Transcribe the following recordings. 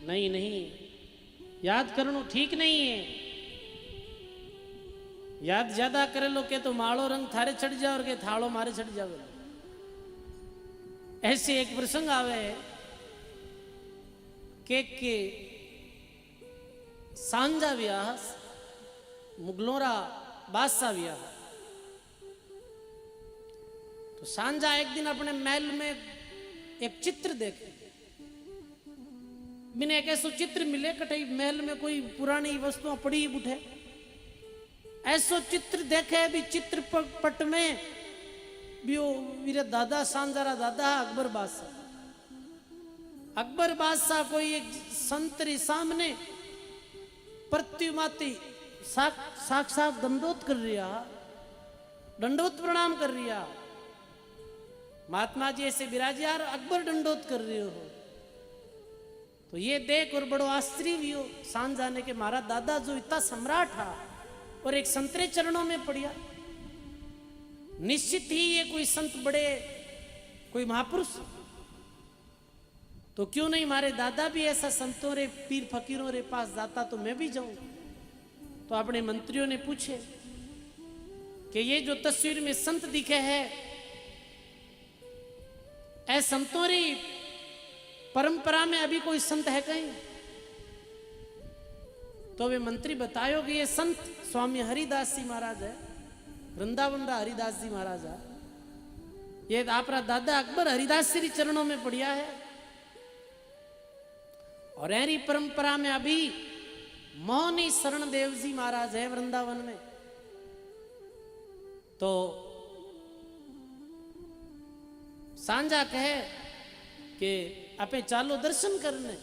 नहीं नहीं, याद करना ठीक नहीं है। याद ज्यादा करे लो के तो माड़ो रंग थारे चढ़ जाओ और के थाड़ो मारे चढ़ जाओ। ऐसे एक प्रसंग आवे के सांझा व्याह मुगलोरा बादशाह व्याह। तो सांझा एक दिन अपने महल में एक चित्र देखे। बिना एक ऐसा चित्र मिले कटई महल में कोई पुरानी वस्तुएं पड़ी उठे। ऐसो चित्र देखे भी चित्र पट में भी वो मेरे दादा सांझारा दादा अकबर बादशाह। अकबर बादशाह कोई एक संतरी सामने प्रतिमाती साक्षात दंडोत कर रिया, दंडोत प्रणाम कर रिया। महात्मा जी ऐसे विराज यार अकबर दंडोत कर रहे हो। तो ये देख और बड़ो आश्चर्य भी हो सांझ जाने के मारा दादा जो इतना सम्राट था और एक संतरे चरणों में पड़िया। निश्चित ही ये कोई संत बड़े कोई महापुरुष। तो क्यों नहीं मारे दादा भी ऐसा संतों रे पीर फकीरों रे पास जाता तो मैं भी जाऊं। तो अपने मंत्रियों ने पूछे कि ये जो तस्वीर में संत दिखे है ऐ संतों री परंपरा में अभी कोई संत है कहीं? तो वे मंत्री बतायो कि ये संत स्वामी हरिदास जी महाराज है, वृंदावन रा हरिदास जी महाराज है। ये आपरा दादा अकबर हरिदास जी चरणों में पड़िया है। और ऐरी परंपरा में अभी मोहनी शरण देव जी महाराज है वृंदावन में। तो सांझा कहे कि आपे चालो दर्शन करने।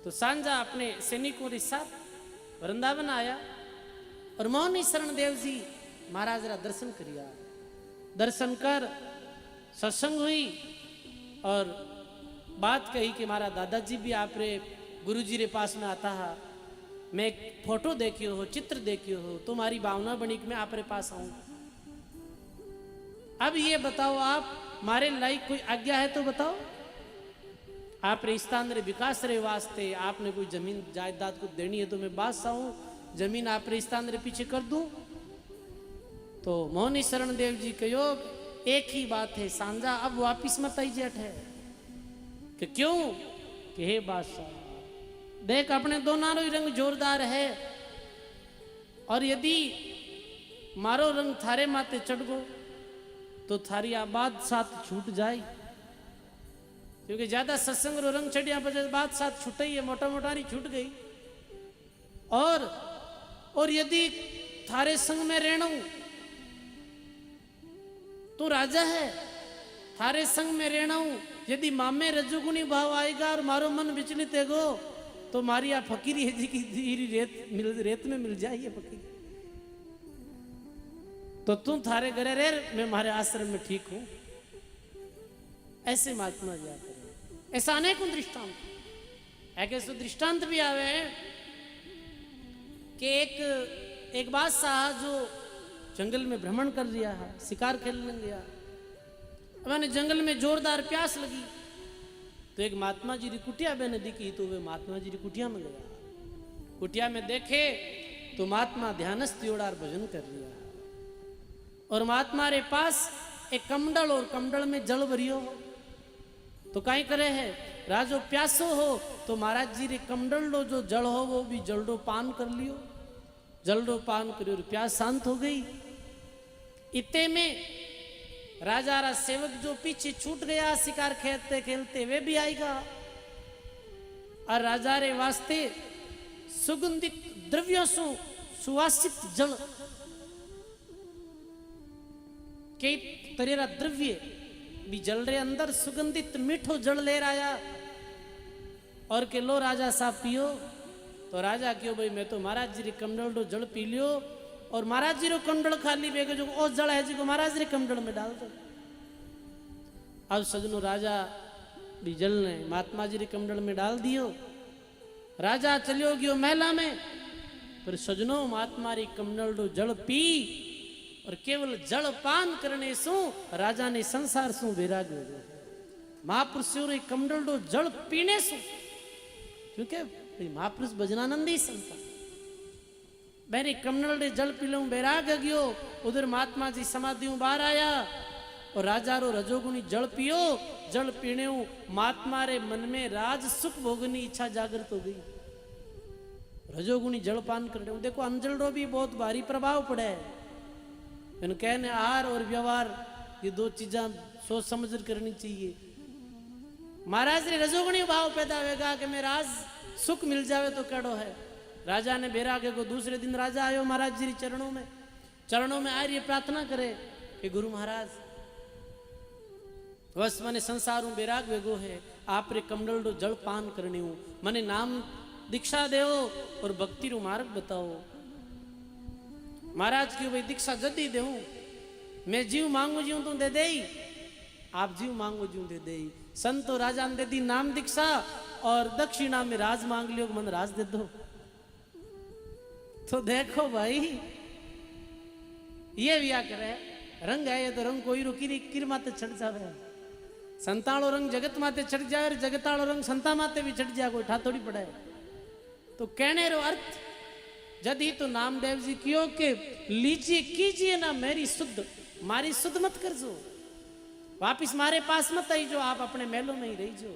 तो सांझा अपने सैनिकों के साथ वृंदावन आया और मोहनी शरण देव जी महाराज रा दर्शन करिया। दर्शन कर सत्संग हुई और बात कही कि मारा दादाजी भी आप रे गुरु जी रे पास में आता है। मैं एक फोटो देखियो हो, चित्र देखियो हो, तुम्हारी भावना बनी कि मैं आप रे पास आऊं। अब ये बताओ आप मारे लायक कोई आज्ञा है तो बताओ। आप रे स्थान रे विकास रे वास्ते आपने कोई जमीन जायदाद को देनी है तो मैं बादशाह हूं, जमीन आप रे स्थान रे पीछे कर दूं। तो मोहनी शरण देव जी कहो एक ही बात है सांझा, अब वापिस मत आई जेठ है। कि क्यों? कि हे बादशाह देख अपने दोनों ही रंग जोरदार है और यदि मारो रंग थारे माते चढ़ गो तो थारी आबाद साथ छूट जाए। क्योंकि ज्यादा सत्संग रो रंग चढ़िया बजे बात साथ छूट ही है, मोटा मोटा नहीं छूट गई। और यदि थारे संग में रहना तो राजा है, थारे संग में रहना हूं यदि मामे रजोगुनी भाव आएगा और मारो मन विचलित है गो तो मारी आ फकीरी है जी की धीरी रेत में मिल जाए ये फकीरी। तो तुम थारे घरे रे मैं मारे आश्रम में ठीक हूं। ऐसे महात्मा जी आते हैं। ऐसा अनेकों दृष्टांत एक ऐसे दृष्टांत भी आवे कि एक बादशाह जो जंगल में भ्रमण कर रिया है, शिकार खेलने गया। मैंने जंगल में जोरदार प्यास लगी तो एक महात्मा जी की कुटिया मैंने दिखी। तो वे महात्मा जी की कुटिया में गया। कुटिया में देखे तो महात्मा ध्यानस्थ योड़ार भजन कर रिया और महात्मा रे पास एक कमंडल और कमंडल में जल भरियो हो। तो काई करे है राजो प्यासो हो तो महाराज जी रे कमंडल लो जो जल हो वो भी जलडो पान कर लियो। जलडो पान करियो प्यास शांत हो गई। इतने में राजा रा सेवक जो पीछे छूट गया शिकार खेलते खेलते वे भी आएगा और राजा रे वास्ते सुगंधित द्रव्यों से सुवासित जल कई तरह द्रव्य भी जल रे अंदर सुगंधित मीठो जल ले आया और के लो राजा साहब पियो। तो राजा क्यों भाई मैं तो महाराज जी रे कमंडल डो जल पी लियो और महाराज जी रो कमंडल खाली बेगे जो ओ जल है जी को महाराज रे कमंडल में डाल दो। अब सजनो राजा भी जल ने महात्मा जी रे कमंडल में डाल दियो। राजा चलियो गयो मेला में पर सजनो महात्मा री कमंडल डो जल पी और केवल जल पान करने सु राजा ने संसार सु वैराग हो गयो। महापुरुषों रे कमंडल डो जल पीने सु क्योंकि महापुरुष भजनानंदी संता बेरी कमनल रे जल पी लूं बैराग गयो उधर महात्मा जी समाधियों बाहर आया और राजा रो रजोगुणी जल पियो जल पीने महात्मा रे मन में राज सुख भोगनी इच्छा जागृत हो गई रजोगुणी जलपान कर देखो अंजल रो भी बहुत भारी प्रभाव पड़े है कहने आहार और व्यवहार ये दो चीजा सोच समझ करनी चाहिए महाराज रे रजोगुणी भाव पैदा होगा कि मेरा राज सुख मिल जावे तो कड़ो है राजा ने बैरागे को दूसरे दिन राजा आयो महाराज जी चरणों में आ रही प्रार्थना करे कि गुरु महाराज बस मने संसार हूँ बैराग वेगो है आप रे कमंडल रो जल पान करने हूँ मने नाम दीक्षा देव और भक्ति रो मार्ग बताओ महाराज की भाई दीक्षा जल्दी दे मैं जीव मांगू जीव तू दे दे आप जीव मांगो जीव दे दे संतो राजा ने दे दी नाम दीक्षा और दक्षिणा में राज मांग लियो मन राज दे दो तो देखो भाई ये भी करे रंग है तो रंग कोई रुकी किर माते चढ़ जावे संतालो रंग जगत माते चढ़ जाए और जगतालो रंग संता माते भी चढ़ जाए कोई ठा थोड़ी पड़े तो कहने रो अर्थ जदी तो नामदेव जी कियो के लीजिए कीजिए ना मेरी शुद्ध मारी शुद्ध मत कर जो वापिस मारे पास मत आई जो आप अपने महलों में ही रही जो